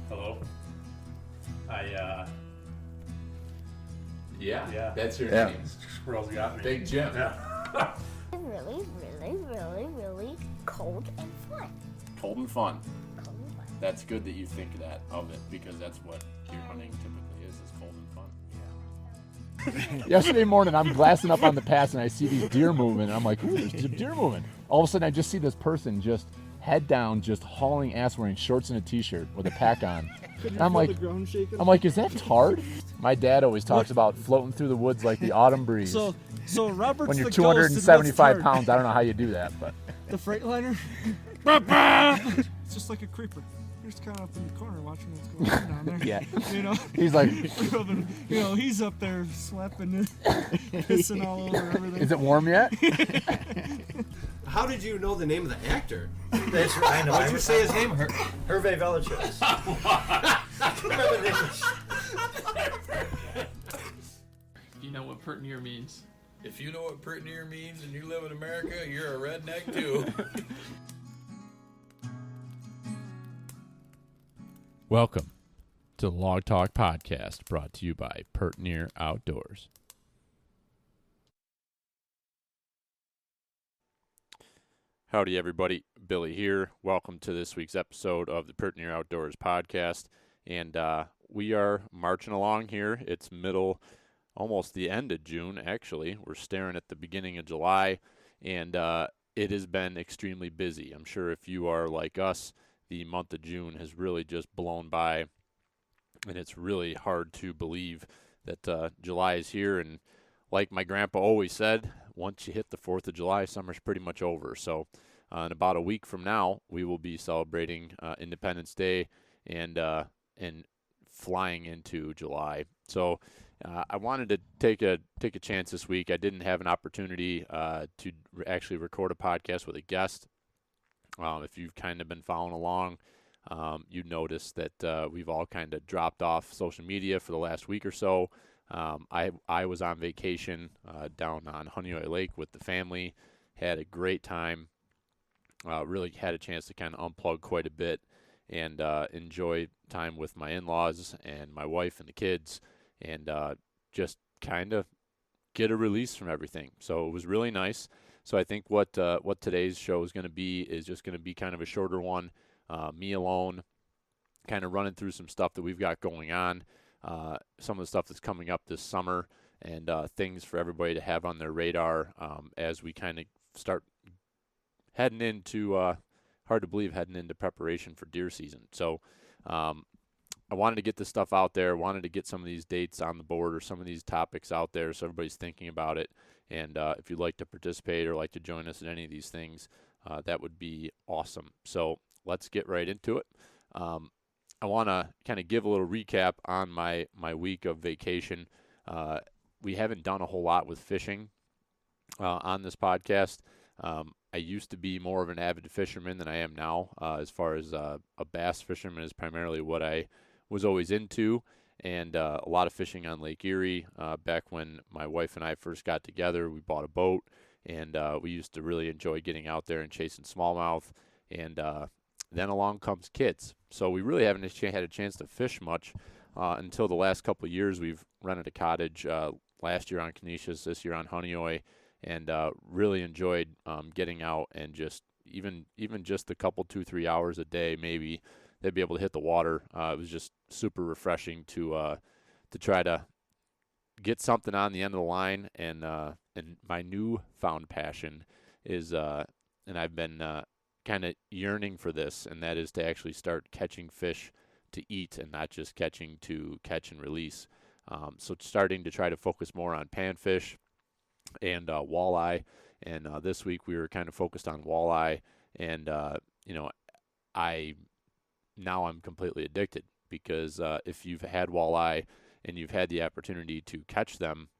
Hello. Yeah, that's your name. Squirrels got me. Big Jim. Yeah. Really cold and fun. Cold and fun. Cold and fun. That's good that you think that of it, because that's what deer hunting typically is cold and fun. Yesterday morning, I'm glassing up on the pass, and I see these deer moving, and I'm like, ooh, there's some deer moving. All of a sudden, I just see this person just head down, just hauling ass, wearing shorts and a t-shirt with a pack on. And I'm like, is that Tard? My dad always talks about floating through the woods like the autumn breeze. So Robert's when you're the 275 pounds, I don't know how you do that, but the Freightliner. It's just like a creeper. You're just kind of up in the corner watching what's going on down there. Yeah. You know. He's like, he's up there slapping, pissing all over everything. is it warm yet? How did you know the name of the actor? That's right. I know. Why did you say his name? Hervé Villechaize. You know what Pertnear means. If you know what Pertnear means and you live in America, you're a redneck too. Welcome to the Log Talk Podcast, brought to you by Pertnear Outdoors. Howdy, everybody. Billy here. Welcome to this week's episode of the Pertnear Outdoors Podcast. And we are marching along here. It's almost the end of June, actually. We're staring at the beginning of July, and it has been extremely busy. I'm sure if you are like us, the month of June has really just blown by, and it's really hard to believe that July is here. And like my grandpa always said, once you hit the 4th of July, summer's pretty much over. So in about a week from now, we will be celebrating Independence Day and flying into July. So I wanted to take a chance this week. I didn't have an opportunity to actually record a podcast with a guest. If you've kind of been following along, you noticed that we've all kind of dropped off social media for the last week or so. I was on vacation down on Honeoye Lake with the family, had a great time, really had a chance to kind of unplug quite a bit and enjoy time with my in-laws and my wife and the kids, and just kind of get a release from everything. So it was really nice. So I think what today's show is going to be is just going to be kind of a shorter one, me alone, kind of running through some stuff that we've got going on, some of the stuff that's coming up this summer, and things for everybody to have on their radar as we kind of start heading into, hard to believe, heading into preparation for deer season. So I wanted to get this stuff out there, wanted to get some of these dates on the board or some of these topics out there so everybody's thinking about it. And if you'd like to participate or like to join us in any of these things, that would be awesome. So let's get right into it. I want to kind of give a little recap on my week of vacation. We haven't done a whole lot with fishing on this podcast. I used to be more of an avid fisherman than I am now. As far as a bass fisherman is primarily what I was always into, and a lot of fishing on Lake Erie. Back when my wife and I first got together, we bought a boat, and we used to really enjoy getting out there and chasing smallmouth. And then along comes kids. So we really haven't had a chance to fish much until the last couple of years. We've rented a cottage last year on Canisius, this year on Honeoye, and really enjoyed getting out and just even just a couple, 2-3 hours a day maybe, they'd be able to hit the water. It was just super refreshing to try to get something on the end of the line. And my newfound passion is, and I've been kind of yearning for this, and that is to actually start catching fish to eat and not just catching to catch and release. So starting to try to focus more on panfish and walleye. And this week we were kind of focused on walleye, and I'm completely addicted, because if you've had walleye and you've had the opportunity to catch them,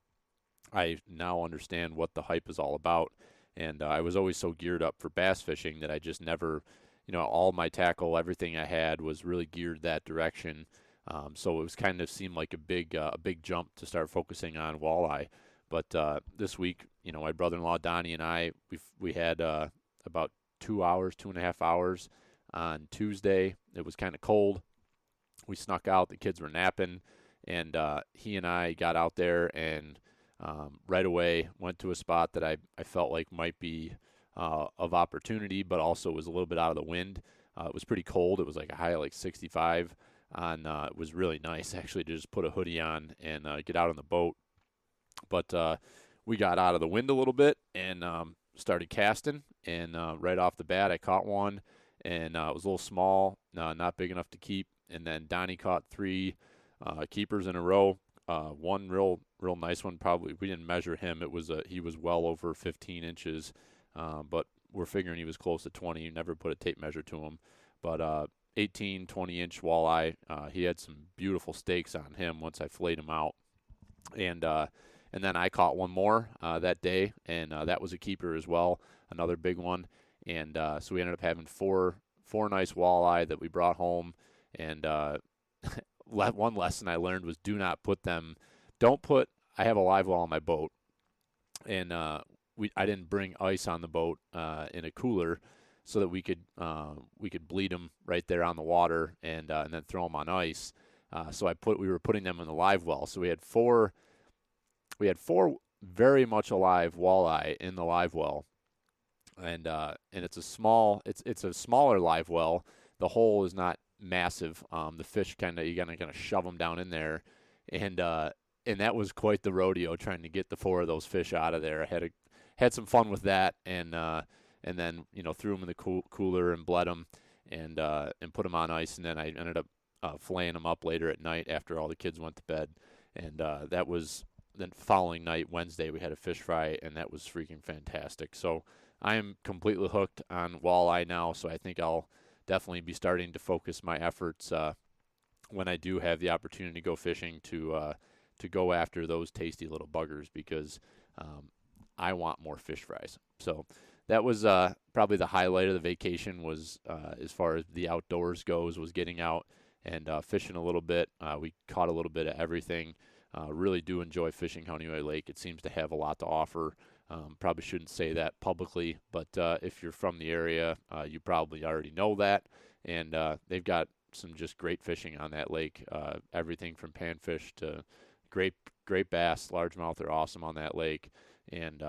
I now understand what the hype is all about. And I was always so geared up for bass fishing that I just never, all my tackle, everything I had was really geared that direction. So it was kind of seemed like a big jump to start focusing on walleye. But this week, my brother-in-law Donnie and I, we had about 2.5 hours on Tuesday. It was kind of cold. we snuck out. The kids were napping, and he and I got out there and right away went to a spot that I felt like might be of opportunity, but also was a little bit out of the wind. It was pretty cold. It was like a high of like 65. It was really nice actually to just put a hoodie on and get out on the boat. But we got out of the wind a little bit and started casting. And right off the bat, I caught one, and it was a little small, not big enough to keep. And then Donnie caught 3 keepers in a row. One real nice one. Probably we didn't measure him. He was well over 15 inches, but we're figuring he was close to 20. You never put a tape measure to him, but 18, 20-inch walleye. He had some beautiful steaks on him once I filleted him out, and then I caught one more that day, and that was a keeper as well, another big one. And so we ended up having four nice walleye that we brought home. And one lesson I learned was I have a live well on my boat, and I didn't bring ice on the boat in a cooler so that we could bleed them right there on the water and then throw them on ice. So we were putting them in the live well. So we had four very much alive walleye in the live well, and it's a smaller live well. The hole is not massive. The fish you gotta shove them down in there, and that was quite the rodeo trying to get the 4 of those fish out of there. I had some fun with that, and then threw them in the cooler and bled them, and put them on ice, and then I ended up filleting them up later at night after all the kids went to bed, and that was then following night, Wednesday, we had a fish fry, and that was freaking fantastic. So I am completely hooked on walleye now, so I think I'll definitely be starting to focus my efforts when I do have the opportunity to go fishing to go after those tasty little buggers, because I want more fish fries. So that was probably the highlight of the vacation, was as far as the outdoors goes, was getting out and fishing a little bit. We caught a little bit of everything. Really do enjoy fishing Honeoye Lake. It seems to have a lot to offer. Probably shouldn't say that publicly, but if you're from the area, you probably already know that. And they've got some just great fishing on that lake. Everything from panfish to great bass, largemouth are awesome on that lake. And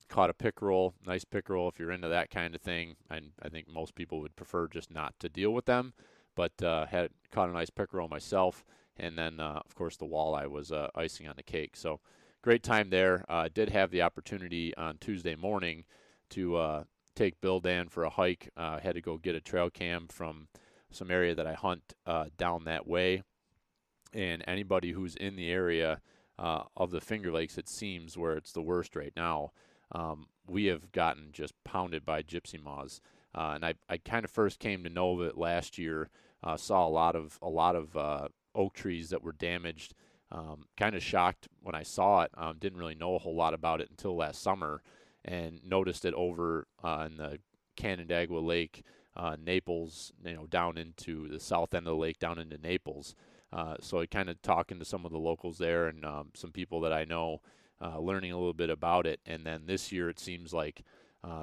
caught a pickerel, nice pickerel if you're into that kind of thing. And I think most people would prefer just not to deal with them, but caught a nice pickerel myself. And then, of course, the walleye was icing on the cake. So great time there. Did have the opportunity on Tuesday morning to take Bill Dan for a hike. Had to go get a trail cam from some area that I hunt down that way. And anybody who's in the area of the Finger Lakes, it seems, where it's the worst right now, we have gotten just pounded by gypsy moths. And I kind of first came to know of it last year. Saw a lot of oak trees that were damaged. Kind of shocked when I saw it. Didn't really know a whole lot about it until last summer, and noticed it over in the Canandaigua Lake, Naples, down into the south end of the lake, down into Naples. So I kind of talking to some of the locals there and some people that I know, learning a little bit about it. And then this year it seems like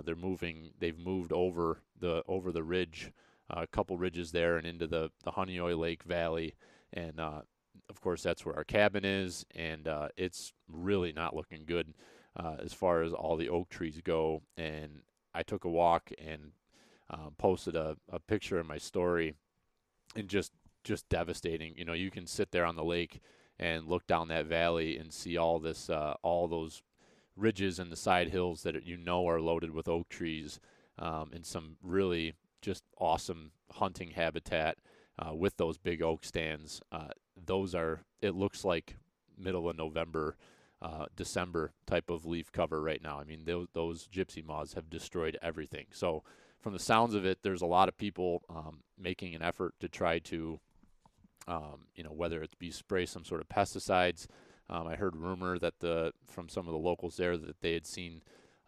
they've moved over the ridge, a couple ridges there, and into the Honeoye Lake Valley. And of course that's where our cabin is, and it's really not looking good as far as all the oak trees go. And I took a walk and posted a picture in my story, and just devastating. You can sit there on the lake and look down that valley and see all those ridges and the side hills that are loaded with oak trees, and some really just awesome hunting habitat with those big oak stands. It looks like middle of November, December type of leaf cover right now. I mean, those gypsy moths have destroyed everything. So from the sounds of it, there's a lot of people making an effort to try to, whether it be spray some sort of pesticides. I heard rumor that from some of the locals there that they had seen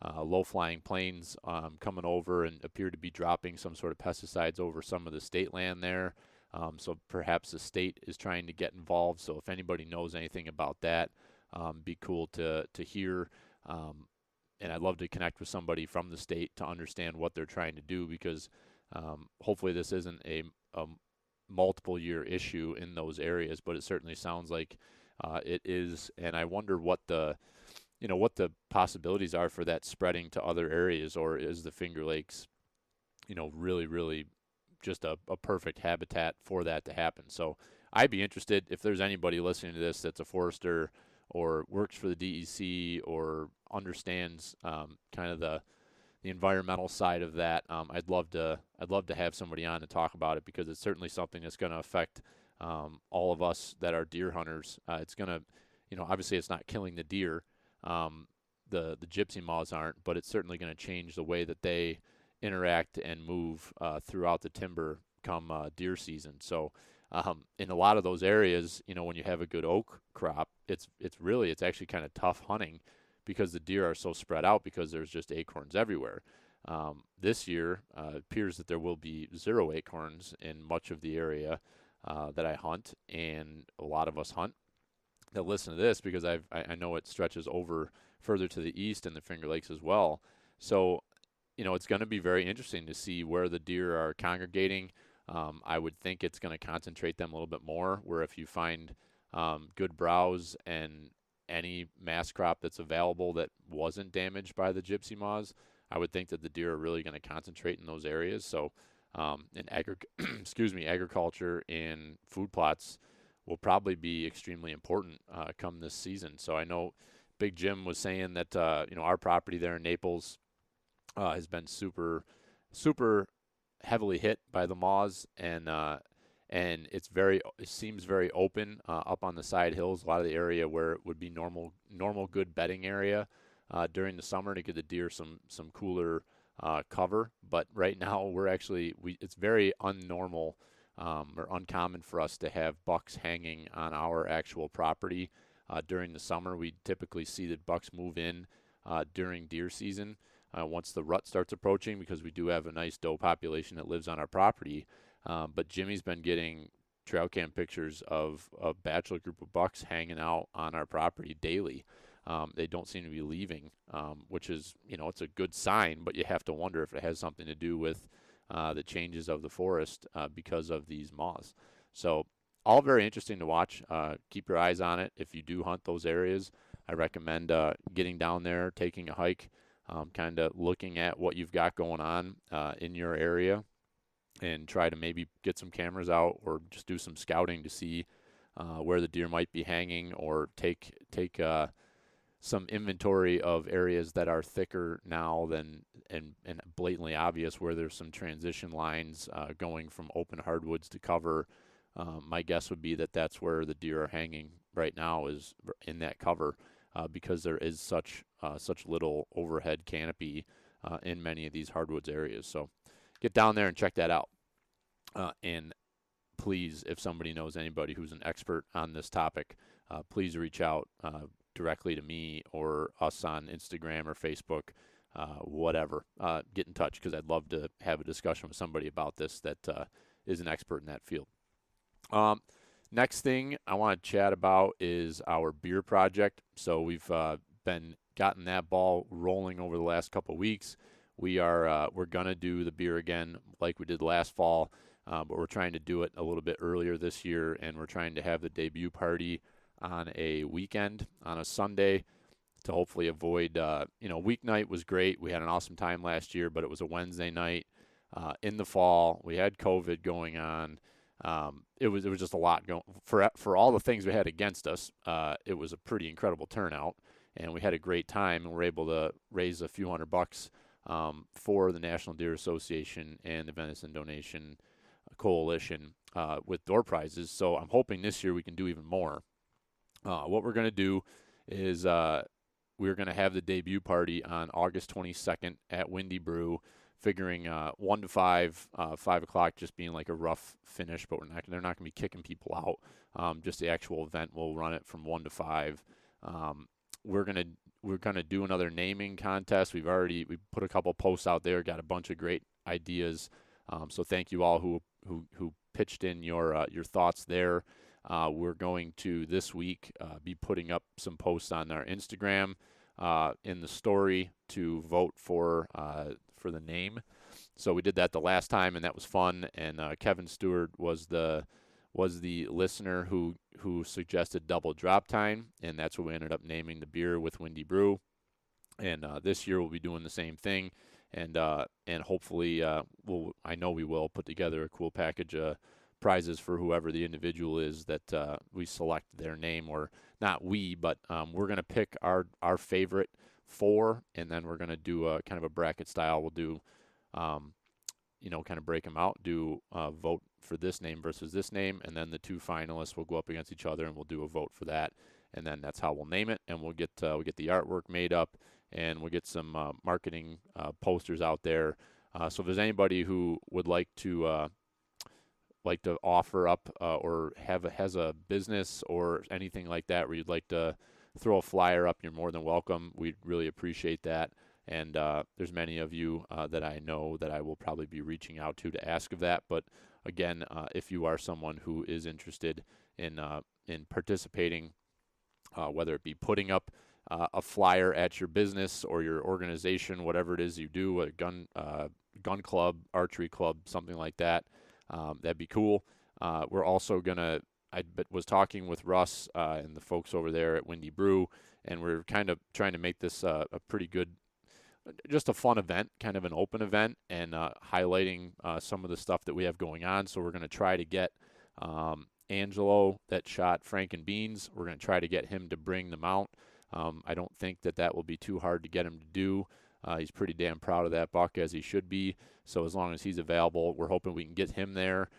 low-flying planes coming over and appeared to be dropping some sort of pesticides over some of the state land there. So perhaps the state is trying to get involved. So if anybody knows anything about that, be cool to hear. And I'd love to connect with somebody from the state to understand what they're trying to do, because hopefully this isn't a multiple year issue in those areas, but it certainly sounds like it is. And I wonder what the possibilities are for that spreading to other areas, or is the Finger Lakes, really, really just a perfect habitat for that to happen. So I'd be interested if there's anybody listening to this that's a forester or works for the DEC or understands kind of the environmental side of that. I'd love to have somebody on to talk about it, because it's certainly something that's going to affect all of us that are deer hunters. It's going to, obviously it's not killing the deer. The gypsy moths aren't, but it's certainly going to change the way that they interact and move throughout the timber come deer season. So in a lot of those areas, when you have a good oak crop, it's actually kind of tough hunting, because the deer are so spread out, because there's just acorns everywhere. This year, it appears that there will be 0 acorns in much of the area that I hunt, and a lot of us hunt that listen to this, because I know it stretches over further to the east in the Finger Lakes as well. So, it's going to be very interesting to see where the deer are congregating. I would think it's going to concentrate them a little bit more, where if you find good browse and any mass crop that's available that wasn't damaged by the gypsy moths, I would think that the deer are really going to concentrate in those areas. So in agriculture and food plots will probably be extremely important come this season. So I know Big Jim was saying that our property there in Naples has been super, super heavily hit by the moths, and it seems very open up on the side hills, a lot of the area where it would be normal good bedding area during the summer to give the deer some cooler cover. But right now it's very unnormal or uncommon for us to have bucks hanging on our actual property during the summer. We typically see that bucks move in during deer season once the rut starts approaching, because we do have a nice doe population that lives on our property. But Jimmy's been getting trail cam pictures of a bachelor group of bucks hanging out on our property daily. They don't seem to be leaving, which is, it's a good sign, but you have to wonder if it has something to do with the changes of the forest because of these moths. So all very interesting to watch. Keep your eyes on it. If you do hunt those areas, I recommend getting down there, taking a hike, kind of looking at what you've got going on in your area, and try to maybe get some cameras out or just do some scouting to see where the deer might be hanging, or take some inventory of areas that are thicker now than and blatantly obvious, where there's some transition lines going from open hardwoods to cover. My guess would be that that's where the deer are hanging right now, is in that cover, because there is such little overhead canopy in many of these hardwoods areas. So get down there and check that out. And please, if somebody knows anybody who's an expert on this topic, please reach out directly to me or us on Instagram or Facebook, whatever. Get in touch, because I'd love to have a discussion with somebody about this that is an expert in that field. Next thing I want to chat about is our beer project. So we've gotten that ball rolling over the last couple of weeks. We're gonna do the beer again like we did last fall, but we're trying to do it a little bit earlier this year, and we're trying to have the debut party on a weekend, on a Sunday, to hopefully avoid, weeknight was great. We had an awesome time last year, but it was a Wednesday night in the fall. We had COVID going on. It was just a lot going for all the things we had against us. It was a pretty incredible turnout, and we had a great time, and we're able to raise a few $100 for the National Deer Association and the Venison Donation Coalition with door prizes. So I'm hoping this year we can do even more. What we're going to do is we're going to have the debut party on August 22nd at Windy Brew, figuring 1 to 5, 5 o'clock just being like a rough finish, but they're not going to be kicking people out. Just the actual event will run it from 1 to 5. We're gonna do another naming contest. We put a couple posts out there, got a bunch of great ideas. So thank you all who pitched in your thoughts there. We're going to this week be putting up some posts on our Instagram in the story to vote for the name. So we did that the last time, and that was fun. And Kevin Stewart was the listener who suggested double drop time, and that's what we ended up naming the beer with Windy Brew. And this year we'll be doing the same thing, and hopefully I know we will put together a cool package of prizes for whoever the individual is that we select their name, or not we, but we're going to pick our favorite 4, and then we're going to do a kind of a bracket style. We'll do kind of break them out, do vote for this name versus this name, and then the 2 finalists will go up against each other, and we'll do a vote for that, and then that's how we'll name it. And we'll get the artwork made up, and we'll get some marketing posters out there. So if there's anybody who would like to offer up or has a business or anything like that where you'd like to throw a flyer up, you're more than welcome. We'd really appreciate that. And there's many of you that I know that I will probably be reaching out to ask of that. But again, if you are someone who is interested in participating, whether it be putting up a flyer at your business or your organization, whatever it is you do, a gun club, archery club, something like that, that'd be cool. We're also I was talking with Russ and the folks over there at Windy Brew, and we're kind of trying to make this a pretty good, just a fun event, kind of an open event, and highlighting some of the stuff that we have going on. So we're going to try to get Angelo that shot Frank and Beans. We're going to try to get him to bring the mount. I don't think that will be too hard to get him to do. He's pretty damn proud of that buck, as he should be. So as long as he's available, we're hoping we can get him there.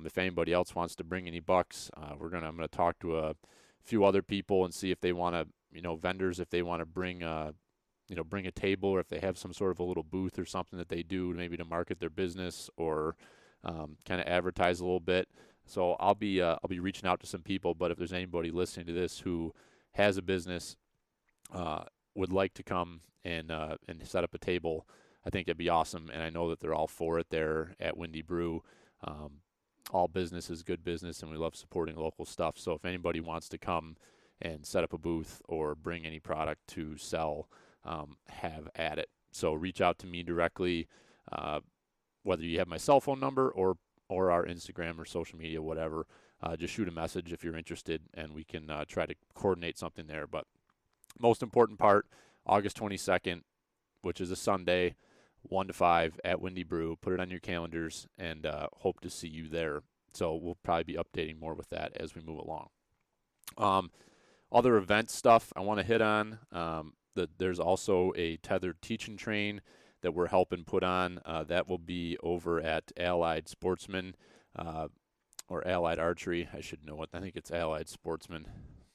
If anybody else wants to bring any bucks, I'm going to talk to a few other people and see if they want to, vendors, if they want to bring a table, or if they have some sort of a little booth or something that they do maybe to market their business or kind of advertise a little bit. So I'll be reaching out to some people. But if there's anybody listening to this who has a business, would like to come and set up a table, I think that'd be awesome. And I know that they're all for it there at Windy Brew. All business is good business, and we love supporting local stuff. So if anybody wants to come and set up a booth or bring any product to sell, have at it. So reach out to me directly, whether you have my cell phone number or our Instagram or social media, whatever. Just shoot a message if you're interested, and we can try to coordinate something there. But most important part, August 22nd, which is a Sunday, 1 to 5 at Windy Brew. Put it on your calendars, and hope to see you there. So we'll probably be updating more with that as we move along. Other event stuff I want to hit on. There's also a Tethrd Teach and Train that we're helping put on. That will be over at Allied Sportsman, or Allied Archery. I should know it. I think it's Allied Sportsman.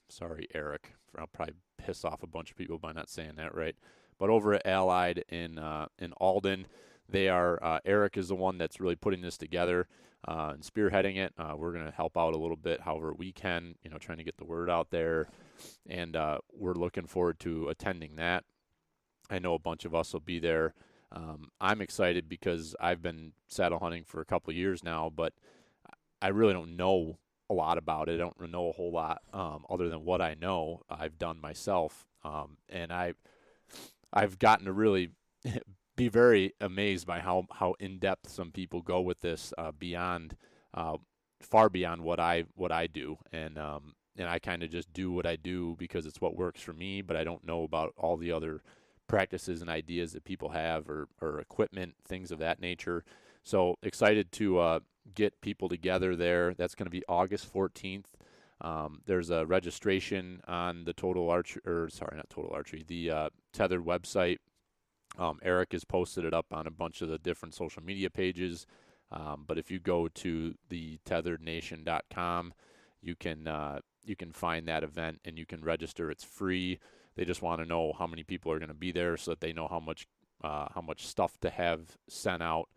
Sorry, Eric. I'll probably piss off a bunch of people by not saying that right. But over at Allied in Alden, they are Eric is the one that's really putting this together and spearheading it. We're going to help out a little bit, however we can, trying to get the word out there, and we're looking forward to attending that. I know a bunch of us will be there. I'm excited because I've been saddle hunting for a couple of years now, but I really don't know a lot about it. I don't know a whole lot other than what I know I've done myself, and I've gotten to really be very amazed by how in depth some people go with this, far beyond what I do, and I kind of just do what I do because it's what works for me. But I don't know about all the other practices and ideas that people have, or equipment, things of that nature. So excited to get people together there. That's going to be August 14th. There's a registration on the the Tethrd website. Eric has posted it up on a bunch of the different social media pages. But if you go to the tethrdnation.com, you can find that event and you can register. It's free. They just want to know how many people are going to be there so that they know how much stuff to have sent out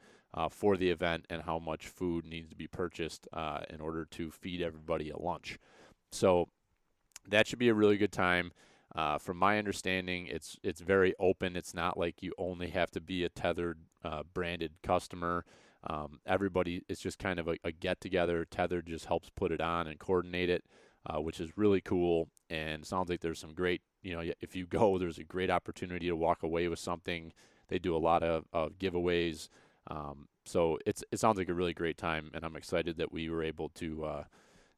for the event, and how much food needs to be purchased in order to feed everybody a lunch. So that should be a really good time. From my understanding, it's very open. It's not like you only have to be a Tethrd branded customer. Everybody, it's just kind of a get together. Tethrd just helps put it on and coordinate it, which is really cool. And it sounds like there's some great, if you go, there's a great opportunity to walk away with something. They do a lot of giveaways. So it sounds like a really great time, and I'm excited that we were able to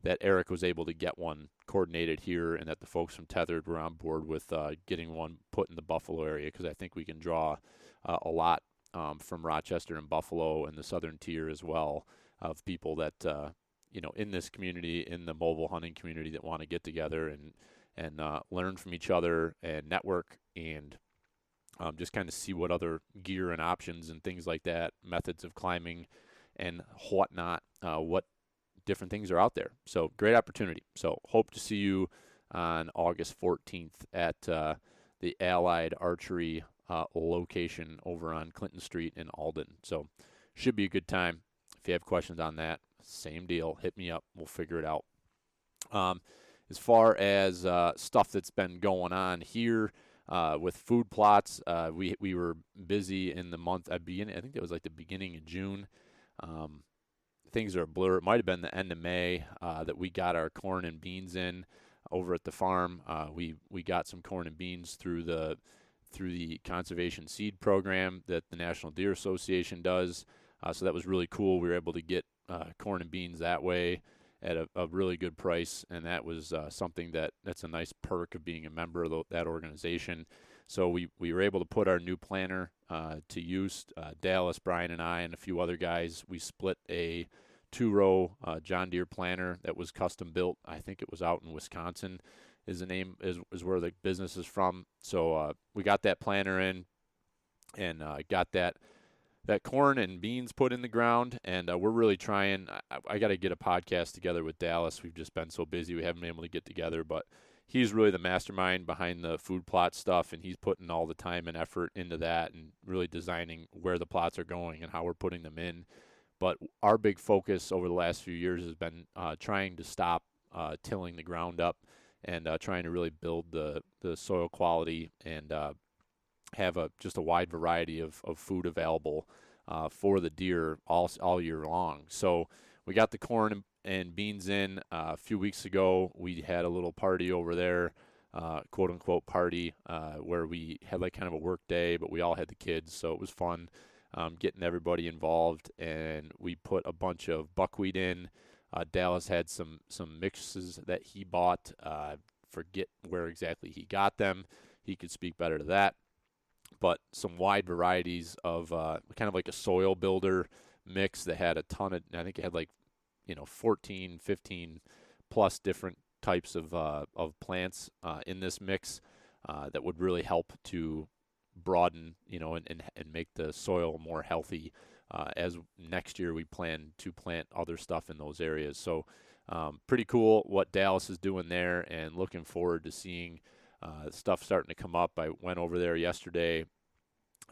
that Eric was able to get one coordinated here, and that the folks from Tethrd were on board with getting one put in the Buffalo area, because I think we can draw a lot from Rochester and Buffalo and the southern tier as well, of people that in this community, in the mobile hunting community, that want to get together and learn from each other and network, and just kind of see what other gear and options and things like that, methods of climbing and whatnot, what different things are out there. So great opportunity. So hope to see you on August 14th at the Allied Archery location over on Clinton Street in Alden. So should be a good time. If you have questions on that, same deal. Hit me up. We'll figure it out. As far as stuff that's been going on here with food plots, we were busy in the month. I think it was like the beginning of June. Things are a blur. It might have been the end of May that we got our corn and beans in over at the farm. We got some corn and beans through the conservation seed program that the National Deer Association does. So that was really cool. We were able to get corn and beans that way at a really good price, and that was something that's a nice perk of being a member of that organization. So we were able to put our new planter to use. Dallas, Brian, and I, and a few other guys, we split a 2-row John Deere planter that was custom built. I think it was out in Wisconsin is the name, is where the business is from. So we got that planter in and got that corn and beans put in the ground, and we're really trying. I got to get a podcast together with Dallas. We've just been so busy, we haven't been able to get together, but he's really the mastermind behind the food plot stuff, and he's putting all the time and effort into that and really designing where the plots are going and how we're putting them in. But our big focus over the last few years has been trying to stop tilling the ground up and trying to really build the soil quality and have just a wide variety of food available for the deer all year long. So we got the corn and beans in a few weeks ago. We had a little party over there, quote unquote party, where we had like kind of a work day, but we all had the kids, so it was fun getting everybody involved. And we put a bunch of buckwheat in. Dallas had some mixes that he bought. Forget where exactly he got them. He could speak better to that. But some wide varieties of kind of like a soil builder mix that had a ton of, I think it had like 14, 15 plus different types of plants in this mix that would really help to broaden, and make the soil more healthy as next year we plan to plant other stuff in those areas. So pretty cool what Dallas is doing there, and looking forward to seeing stuff starting to come up. I went over there yesterday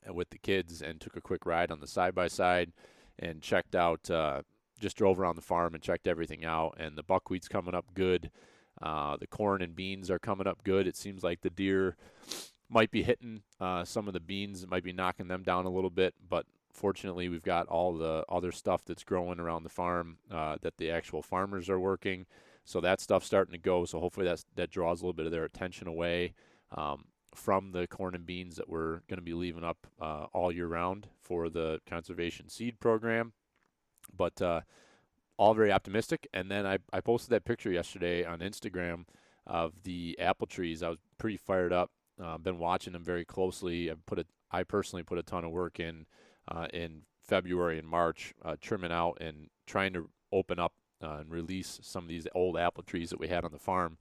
with the kids and took a quick ride on the side-by-side and checked out, just drove around the farm and checked everything out, and the buckwheat's coming up good. The corn and beans are coming up good. It seems like the deer might be hitting some of the beans. It might be knocking them down a little bit, but fortunately we've got all the other stuff that's growing around the farm that the actual farmers are working. So that stuff's starting to go. So hopefully that draws a little bit of their attention away from the corn and beans that we're going to be leaving up all year round for the conservation seed program. But all very optimistic. And then I posted that picture yesterday on Instagram of the apple trees. I was pretty fired up. Been watching them very closely. I personally put a ton of work in February and March, trimming out and trying to open up and release some of these old apple trees that we had on the farm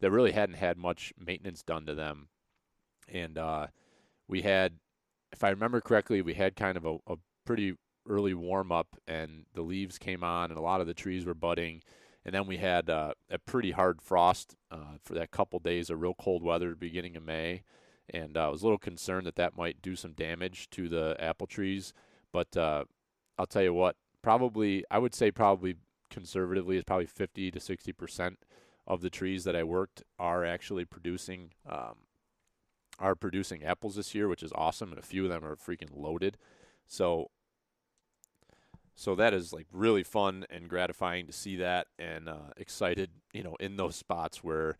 that really hadn't had much maintenance done to them. And we had, if I remember correctly, we had kind of a pretty early warm up, and the leaves came on and a lot of the trees were budding. And then we had a pretty hard frost for that couple days of real cold weather at the beginning of May. And I was a little concerned that might do some damage to the apple trees. But I'll tell you what, I would say conservatively, it's probably 50 to 60% of the trees that I worked are actually producing apples this year, which is awesome. And a few of them are freaking loaded. So that is like really fun and gratifying to see that, and excited, in those spots where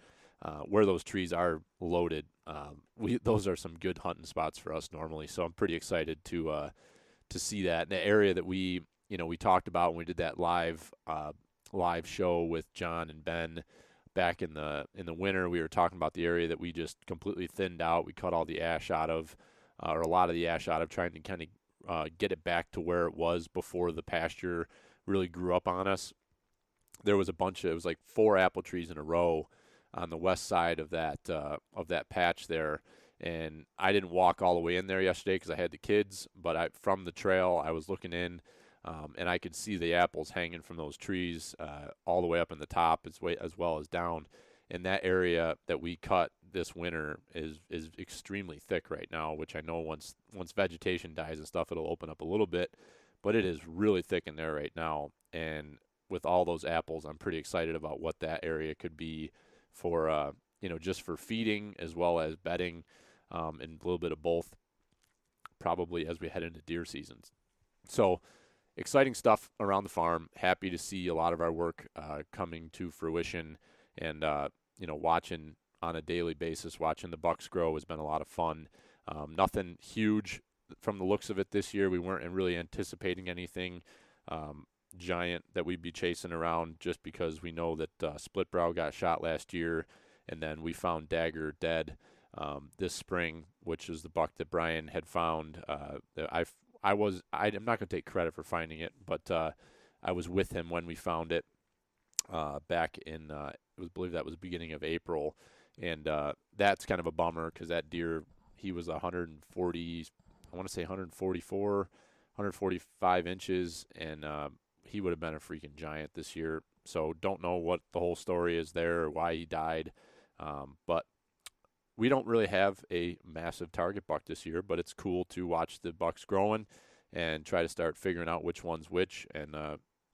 those trees are loaded. Those are some good hunting spots for us normally. So I'm pretty excited to see that. The area that we talked about when we did that live show with John and Ben back in the winter, we were talking about the area that we just completely thinned out. We cut all the ash out of, or a lot of the ash out of, trying to kind of get it back to where it was before the pasture really grew up on us. There was it was like 4 apple trees in a row on the west side of that patch there. And I didn't walk all the way in there yesterday because I had the kids, but from the trail, I was looking in, and I could see the apples hanging from those trees all the way up in the top as well as down. And that area that we cut this winter is extremely thick right now, which I know once vegetation dies and stuff, it'll open up a little bit, but it is really thick in there right now. And with all those apples, I'm pretty excited about what that area could be for, just for feeding as well as bedding, and a little bit of both, probably as we head into deer seasons. So exciting stuff around the farm. Happy to see a lot of our work coming to fruition, and watching on a daily basis, watching the bucks grow has been a lot of fun. Nothing huge from the looks of it this year. We weren't really anticipating anything giant that we'd be chasing around, just because we know that Split Brow got shot last year, and then we found Dagger dead this spring, which is the buck that Brian had found. I'm not going to take credit for finding it, but I was with him when we found it back in, I believe that was the beginning of April, and that's kind of a bummer because that deer, he was 140, I want to say 144, 145 inches, and he would have been a freaking giant this year. So don't know what the whole story is there or why he died, but we don't really have a massive target buck this year, but it's cool to watch the bucks growing and try to start figuring out which one's which. And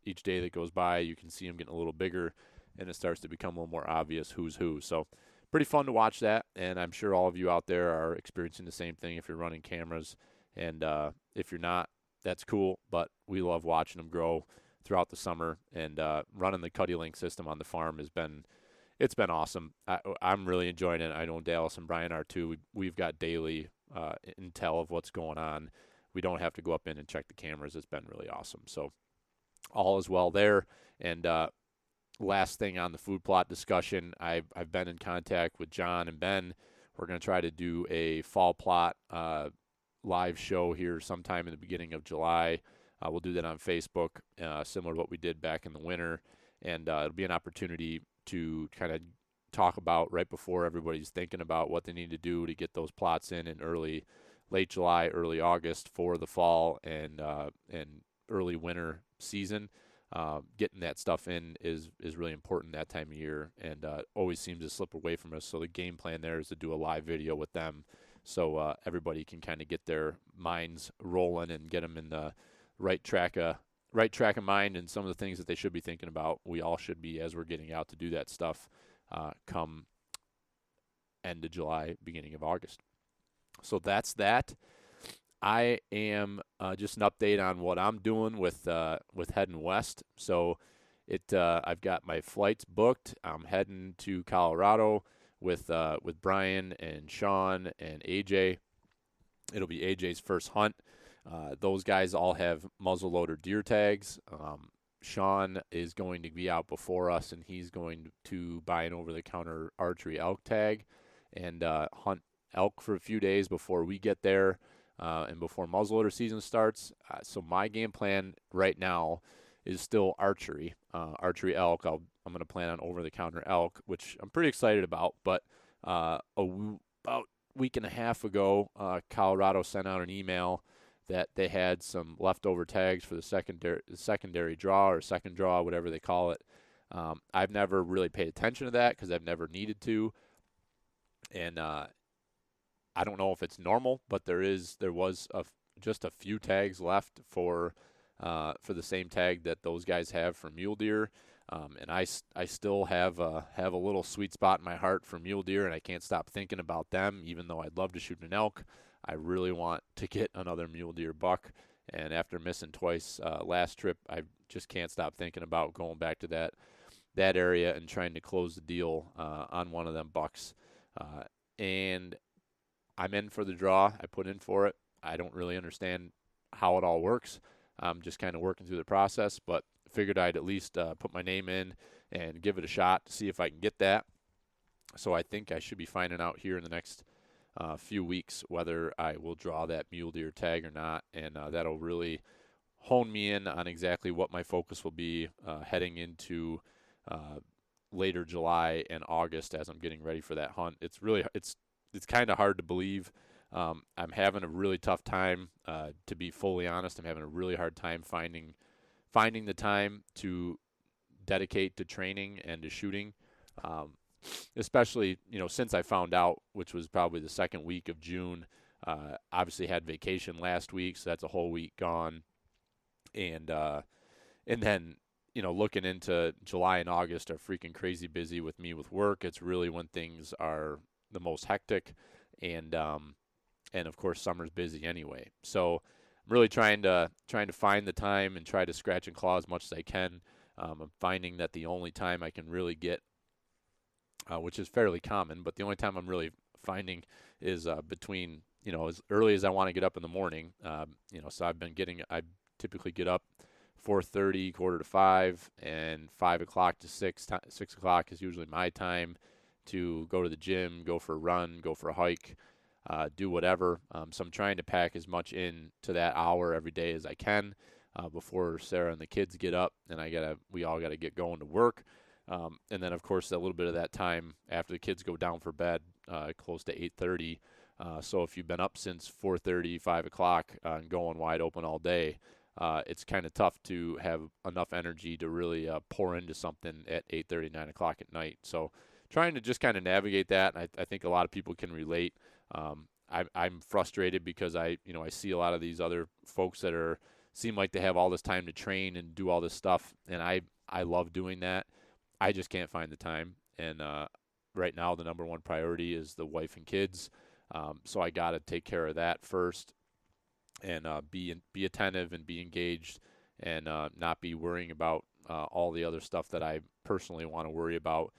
each day that goes by, you can see them getting a little bigger, and it starts to become a little more obvious who's who. So pretty fun to watch that, and I'm sure all of you out there are experiencing the same thing if you're running cameras. And if you're not, that's cool, but we love watching them grow throughout the summer. And running the Cuddy Link system on the farm it's been awesome. I'm really enjoying it. I know Dallas and Brian are too. We've got daily intel of what's going on. We don't have to go up in and check the cameras. It's been really awesome. So all is well there. And last thing on the food plot discussion, I've been in contact with John and Ben. We're going to try to do a fall plot live show here sometime in the beginning of July. We'll do that on Facebook, similar to what we did back in the winter. And it'll be an opportunity to kind of talk about right before everybody's thinking about what they need to do to get those plots in late July, early August for the fall and early winter season. Getting that stuff in is really important that time of year, and always seems to slip away from us. So the game plan there is to do a live video with them, so everybody can kind of get their minds rolling and get them in the right track of mind and some of the things that they should be thinking about. We all should be as we're getting out to do that stuff come end of July, beginning of August. So that's that. I am just an update on what I'm doing with heading west. So I've got my flights booked. I'm heading to Colorado with Brian and Sean and AJ. It'll be AJ's first hunt. Those guys all have muzzleloader deer tags. Sean is going to be out before us, and he's going to buy an over-the-counter archery elk tag and hunt elk for a few days before we get there and before muzzleloader season starts. So my game plan right now is still archery elk. I'm going to plan on over-the-counter elk, which I'm pretty excited about. But about a week and a half ago, Colorado sent out an email that they had some leftover tags for the secondary draw or second draw, whatever they call it. I've never really paid attention to that because I've never needed to. And I don't know if it's normal, but there was just a few tags left for the same tag that those guys have for mule deer. And I still have a little sweet spot in my heart for mule deer, and I can't stop thinking about them, even though I'd love to shoot an elk. I really want to get another mule deer buck, and after missing twice last trip, I just can't stop thinking about going back to that area and trying to close the deal on one of them bucks. And I'm in for the draw. I put in for it. I don't really understand how it all works. I'm just kind of working through the process, but figured I'd at least put my name in and give it a shot to see if I can get that. So I think I should be finding out here in the next few weeks whether I will draw that mule deer tag or not, and that'll really hone me in on exactly what my focus will be heading into later July and August as I'm getting ready for that hunt. It's kind of hard to believe. I'm having a really tough time, to be fully honest. I'm having a really hard time finding the time to dedicate to training and to shooting, especially, since I found out, which was probably the second week of June. Obviously had vacation last week, so that's a whole week gone. And then, looking into July and August are freaking crazy busy with me with work. It's really when things are the most hectic, and of course summer's busy anyway. So I'm really trying to find the time and try to scratch and claw as much as I can. I'm finding that the only time I can really get, which is fairly common, but the only time I'm really finding is between, as early as I want to get up in the morning. So I typically get up 4:30, 4:45, and 5 o'clock to 6. 6 o'clock is usually my time to go to the gym, go for a run, go for a hike, do whatever. So I'm trying to pack as much in to that hour every day as I can before Sarah and the kids get up, and we all got to get going to work. And then, of course, a little bit of that time after the kids go down for bed, close to 8:30. So if you've been up since 4:30, 5 o'clock and going wide open all day, it's kind of tough to have enough energy to really pour into something at 8:30, 9 o'clock at night. So trying to just kind of navigate that, and I think a lot of people can relate. I'm frustrated because I see a lot of these other folks that seem like they have all this time to train and do all this stuff, and I love doing that. I just can't find the time, and right now the number one priority is the wife and kids. So I got to take care of that first, and be attentive and be engaged, and not be worrying about all the other stuff that I personally want to worry about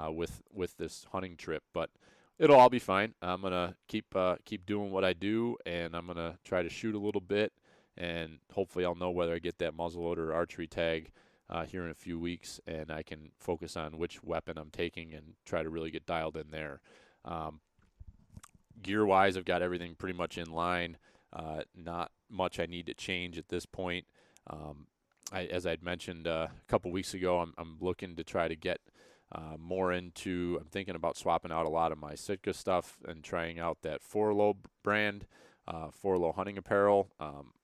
with this hunting trip. But it'll all be fine. I'm gonna keep doing what I do, and I'm gonna try to shoot a little bit, and hopefully I'll know whether I get that muzzleloader or archery tag here in a few weeks, and I can focus on which weapon I'm taking and try to really get dialed in there. Gear-wise, I've got everything pretty much in line. Not much I need to change at this point. As I'd mentioned a couple weeks ago, I'm looking to try to get more into. I'm thinking about swapping out a lot of my Sitka stuff and trying out that Forlow brand, Forlow hunting apparel.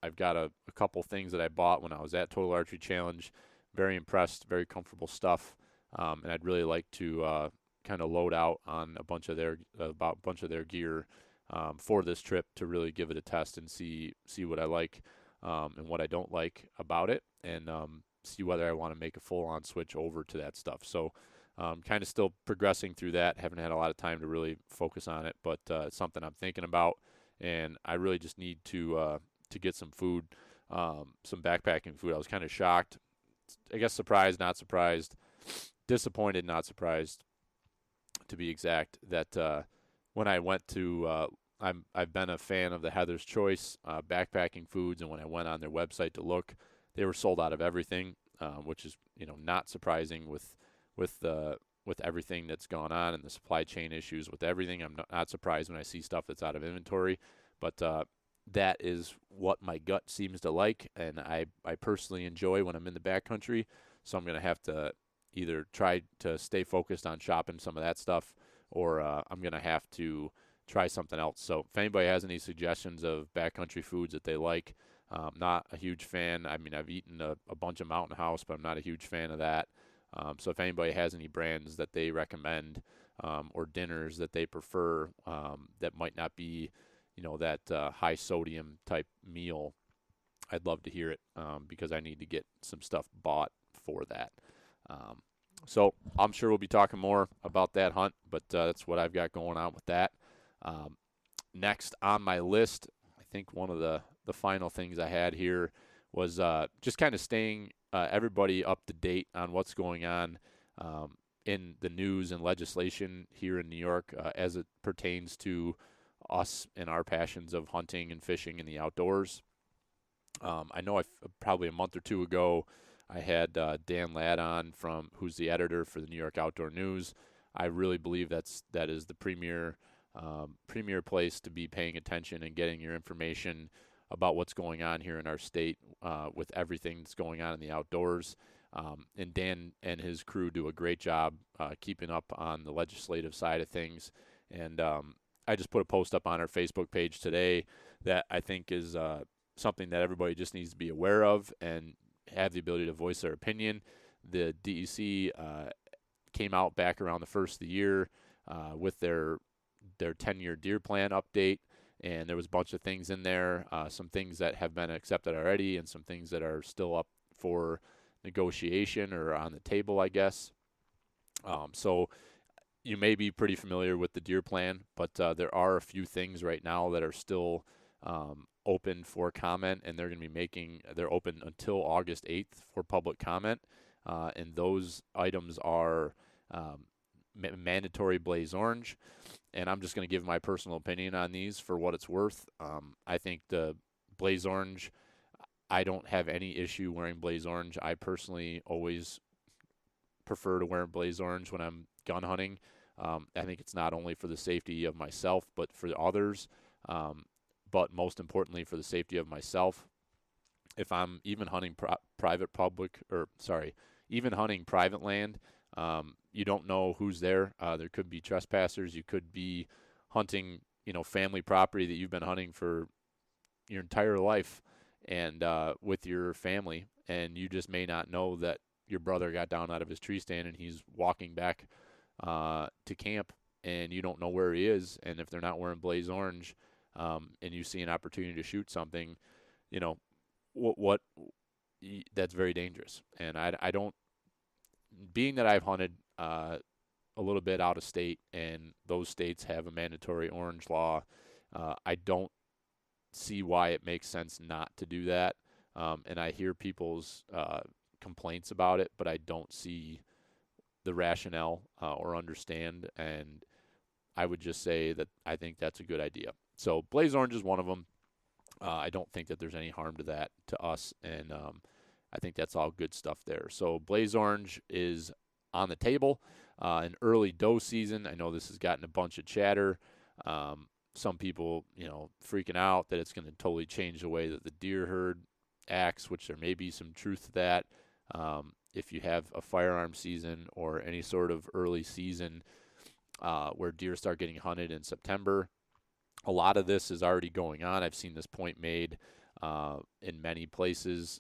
I've got a couple things that I bought when I was at Total Archery Challenge. Very impressed, very comfortable stuff, and I'd really like to kind of load out on a bunch of their gear for this trip to really give it a test and see what I like and what I don't like about it, and see whether I want to make a full-on switch over to that stuff. So kind of still progressing through that. Haven't had a lot of time to really focus on it, but it's something I'm thinking about, and I really just need to get some food, some backpacking food. I was kind of shocked. I guess surprised, not surprised, disappointed, not surprised, to be exact, that when I went to, I've been a fan of the Heather's Choice backpacking foods, and when I went on their website to look, they were sold out of everything, which is not surprising with everything that's gone on and the supply chain issues with everything. I'm not surprised when I see stuff that's out of inventory, but that is what my gut seems to like, and I personally enjoy when I'm in the backcountry. So I'm going to have to either try to stay focused on shopping some of that stuff, or I'm going to have to try something else. So if anybody has any suggestions of backcountry foods that they like, not a huge fan. I mean, I've eaten a bunch of Mountain House, but I'm not a huge fan of that. So if anybody has any brands that they recommend, or dinners that they prefer, that might not be that high sodium type meal, I'd love to hear it, because I need to get some stuff bought for that. So I'm sure we'll be talking more about that hunt, but that's what I've got going on with that. Next on my list, I think one of the final things I had here was just kind of staying everybody up to date on what's going on in the news and legislation here in New York as it pertains to us and our passions of hunting and fishing in the outdoors. I know probably a month or two ago, I had Dan Ladd on who's the editor for the New York Outdoor News. I really believe that is the premier place to be paying attention and getting your information about what's going on here in our state with everything that's going on in the outdoors. And Dan and his crew do a great job keeping up on the legislative side of things. And I just put a post up on our Facebook page today that I think is something that everybody just needs to be aware of and have the ability to voice their opinion. The DEC came out back around the first of the year with their 10-year deer plan update, and there was a bunch of things in there, some things that have been accepted already and some things that are still up for negotiation or on the table, I guess. So you may be pretty familiar with the deer plan, but there are a few things right now that are still open for comment, and they're open until August 8th for public comment. And those items are mandatory blaze orange. And I'm just going to give my personal opinion on these for what it's worth. I think the blaze orange, I don't have any issue wearing blaze orange. I personally always prefer to wear blaze orange when I'm gun hunting. I think it's not only for the safety of myself, but for others. But most importantly, for the safety of myself. If I'm even hunting even hunting private land, you don't know who's there. There could be trespassers. You could be hunting, family property that you've been hunting for your entire life and with your family, and you just may not know that your brother got down out of his tree stand and he's walking back to camp, and you don't know where he is. And if they're not wearing blaze orange, and you see an opportunity to shoot something, that's very dangerous. And I don't, being that I've hunted a little bit out of state, and those states have a mandatory orange law, I don't see why it makes sense not to do that. And I hear people's complaints about it, but I don't see the rationale or understand. And I would just say that I think that's a good idea. So blaze orange is one of them. I don't think that there's any harm to that to us, and I think that's all good stuff there. So blaze orange is on the table. In early doe season, I know this has gotten a bunch of chatter. Some people, freaking out that it's going to totally change the way that the deer herd acts, which there may be some truth to that. If you have a firearm season or any sort of early season where deer start getting hunted in September, a lot of this is already going on. I've seen this point made in many places,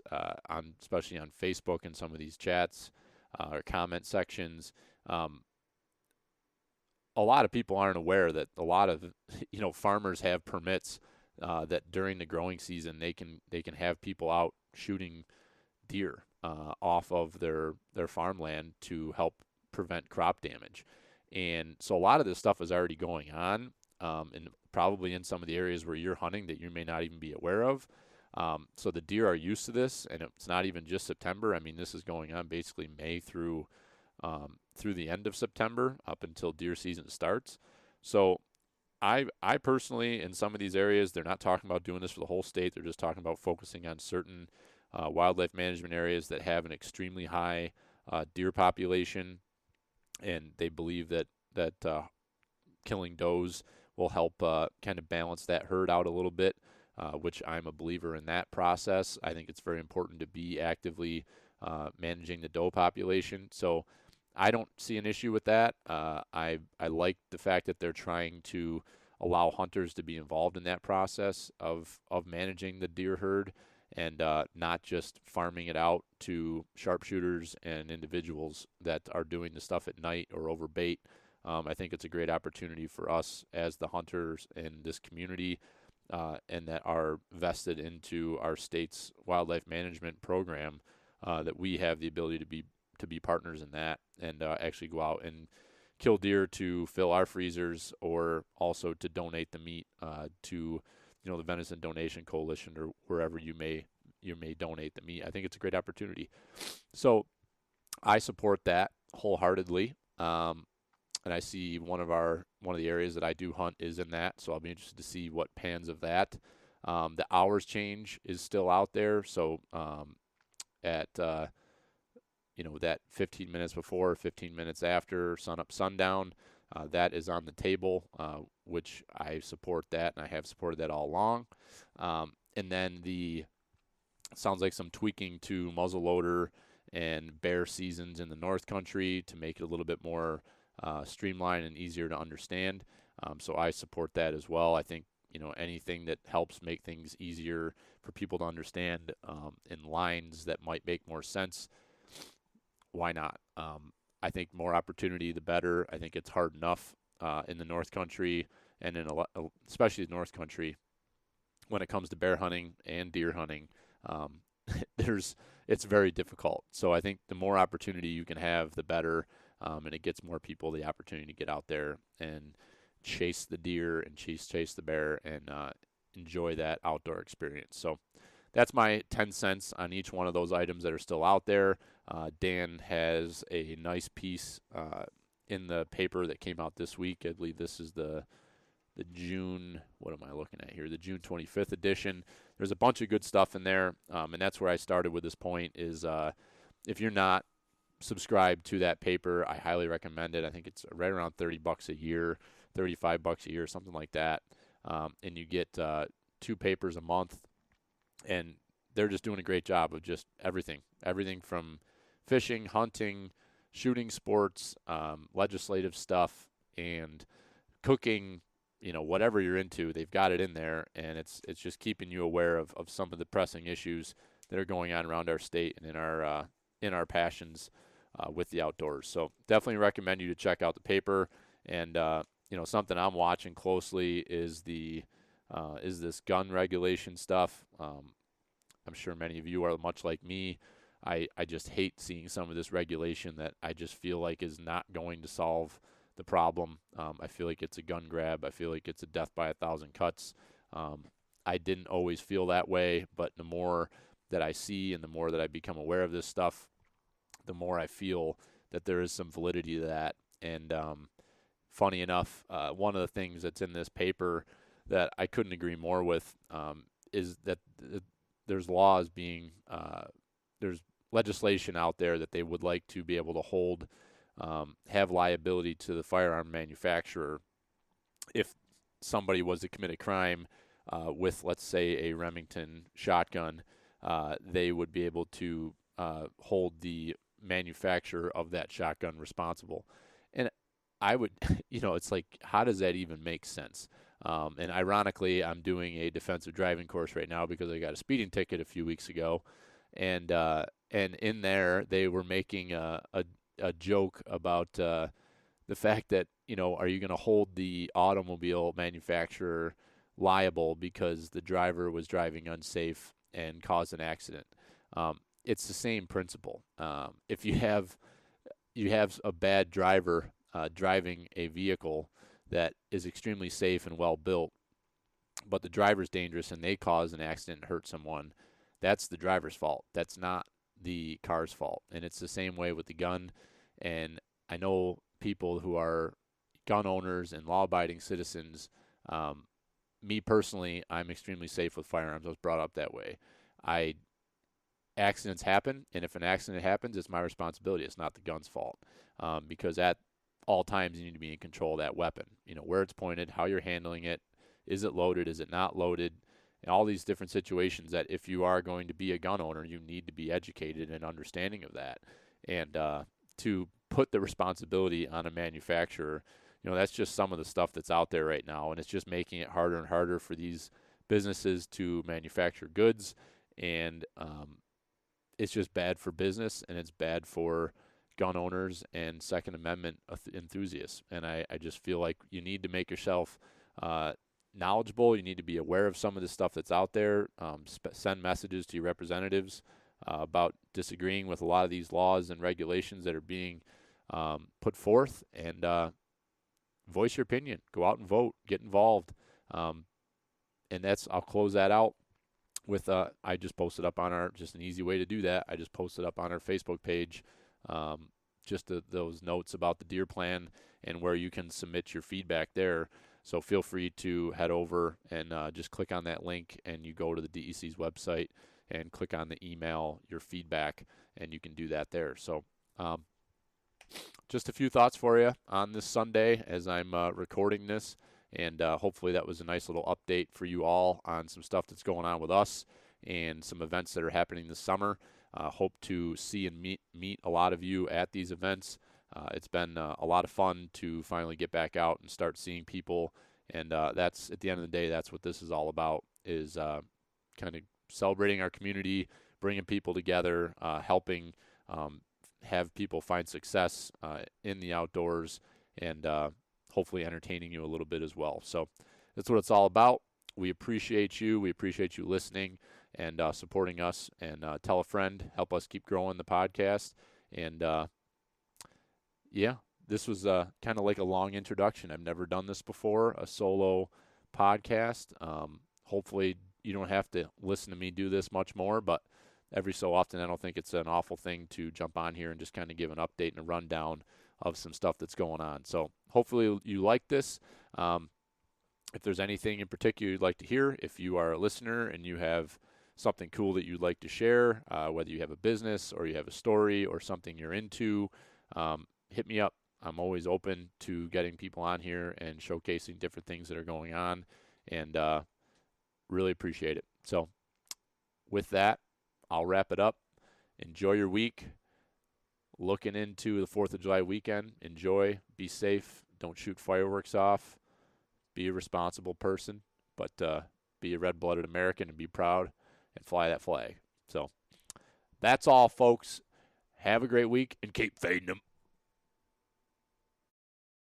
especially on Facebook and some of these chats or comment sections. A lot of people aren't aware that a lot of farmers have permits that during the growing season they can have people out shooting deer off of their farmland to help prevent crop damage. And so a lot of this stuff is already going on, and probably in some of the areas where you're hunting that you may not even be aware of. So the deer are used to this, and it's not even just September. I mean, this is going on basically May through the end of September up until deer season starts. So I personally, in some of these areas, they're not talking about doing this for the whole state. They're just talking about focusing on certain wildlife management areas that have an extremely high deer population, and they believe that killing does will help kind of balance that herd out a little bit, which I'm a believer in that process. I think it's very important to be actively managing the doe population. So I don't see an issue with that. I like the fact that they're trying to allow hunters to be involved in that process of managing the deer herd, and not just farming it out to sharpshooters and individuals that are doing the stuff at night or over bait. I think it's a great opportunity for us as the hunters in this community and that are vested into our state's wildlife management program, that we have the ability to be partners in that, and actually go out and kill deer to fill our freezers, or also to donate the meat to the Venison Donation Coalition, or wherever you may donate the meat. I think it's a great opportunity. So I support that wholeheartedly. And I see one of the areas that I do hunt is in that, so I'll be interested to see what pans of that. The hours change is still out there, so at that 15 minutes before, 15 minutes after, sun up, sundown, that is on the table, which I support that, and I have supported that all along. And then sounds like some tweaking to muzzleloader and bear seasons in the North Country to make it a little bit more streamlined and easier to understand. So I support that as well. I think anything that helps make things easier for people to understand in lines that might make more sense, why not? I think more opportunity, the better. I think it's hard enough in the North Country and especially the North Country when it comes to bear hunting and deer hunting. It's very difficult. So I think the more opportunity you can have, the better, and it gets more people the opportunity to get out there and chase the deer and chase the bear and enjoy that outdoor experience. So that's my 10 cents on each one of those items that are still out there. Dan has a nice piece in the paper that came out this week. I believe this is the June, what am I looking at here? The June 25th edition. There's a bunch of good stuff in there, and that's where I started with this point is if you're not subscribed to that paper, I highly recommend it. I think it's right around $30 a year, $35 a year, something like that. And you get 2 papers a month, and they're just doing a great job of just everything from fishing, hunting, shooting sports, legislative stuff, and cooking, whatever you're into, they've got it in there, and it's just keeping you aware of some of the pressing issues that are going on around our state and in our passions with the outdoors. So definitely recommend you to check out the paper. And something I'm watching closely is this gun regulation stuff. I'm sure many of you are much like me. I just hate seeing some of this regulation that I just feel like is not going to solve the problem. I feel like it's a gun grab. I feel like it's a death by 1,000 cuts. I didn't always feel that way, but the more that I see and the more that I become aware of this stuff, the more I feel that there is some validity to that. And funny enough, one of the things that's in this paper that I couldn't agree more with is that there's there's legislation out there that they would like to be able to have liability to the firearm manufacturer if somebody was to commit a crime with, let's say, a Remington shotgun. They would be able to hold the manufacturer of that shotgun responsible. And I would, it's like, how does that even make sense? And ironically, I'm doing a defensive driving course right now because I got a speeding ticket a few weeks ago, and in there they were making a joke about the fact that are you going to hold the automobile manufacturer liable because the driver was driving unsafe and caused an accident? It's the same principle. If you have a bad driver driving a vehicle that is extremely safe and well built, but the driver's dangerous and they cause an accident and hurt someone, that's the driver's fault. That's not the car's fault. And it's the same way with the gun. And I know people who are gun owners and law-abiding citizens. Me personally, I'm extremely safe with firearms. I was brought up that way. Accidents happen, and if an accident happens, it's my responsibility. It's not the gun's fault, because at all times you need to be in control of that weapon. Where it's pointed, how you're handling it, is it loaded, is it not loaded, and all these different situations that if you are going to be a gun owner, you need to be educated and understanding of that. And to put the responsibility on a manufacturer, that's just some of the stuff that's out there right now, and it's just making it harder and harder for these businesses to manufacture goods, and it's just bad for business, and it's bad for gun owners and Second Amendment enthusiasts. And I just feel like you need to make yourself knowledgeable. You need to be aware of some of the stuff that's out there. Send messages to your representatives about disagreeing with a lot of these laws and regulations that are being put forth, and voice your opinion. Go out and vote. Get involved. And I'll close that out with I just posted up on just an easy way to do that. I just posted up on our Facebook page those notes about the deer plan and where you can submit your feedback there. So feel free to head over and just click on that link, and you go to the DEC's website and click on the email your feedback, and you can do that there. So just a few thoughts for you on this Sunday as I'm recording this, and hopefully that was a nice little update for you all on some stuff that's going on with us and some events that are happening this summer. Hope to see and meet a lot of you at these events. It's been a lot of fun to finally get back out and start seeing people, and that's, at the end of the day, that's what this is all about, is kind of celebrating our community, bringing people together, helping have people find success in the outdoors, and hopefully entertaining you a little bit as well. So that's what it's all about. We appreciate you. We appreciate you listening and supporting us, and tell a friend, help us keep growing the podcast. And yeah, this was kind of like a long introduction. I've never done this before, a solo podcast. Hopefully you don't have to listen to me do this much more, but every so often I don't think it's an awful thing to jump on here and just kind of give an update and a rundown of some stuff that's going on. So hopefully you like this. If there's anything in particular you'd like to hear, if you are a listener and you have something cool that you'd like to share, whether you have a business or you have a story or something you're into, hit me up. I'm always open to getting people on here and showcasing different things that are going on, and really appreciate it. So with that, I'll wrap it up. Enjoy your week. Looking into the 4th of July weekend. Enjoy. Be safe. Don't shoot fireworks off. Be a responsible person, but be a red-blooded American and be proud and fly that flag. So that's all, folks. Have a great week and keep fading them.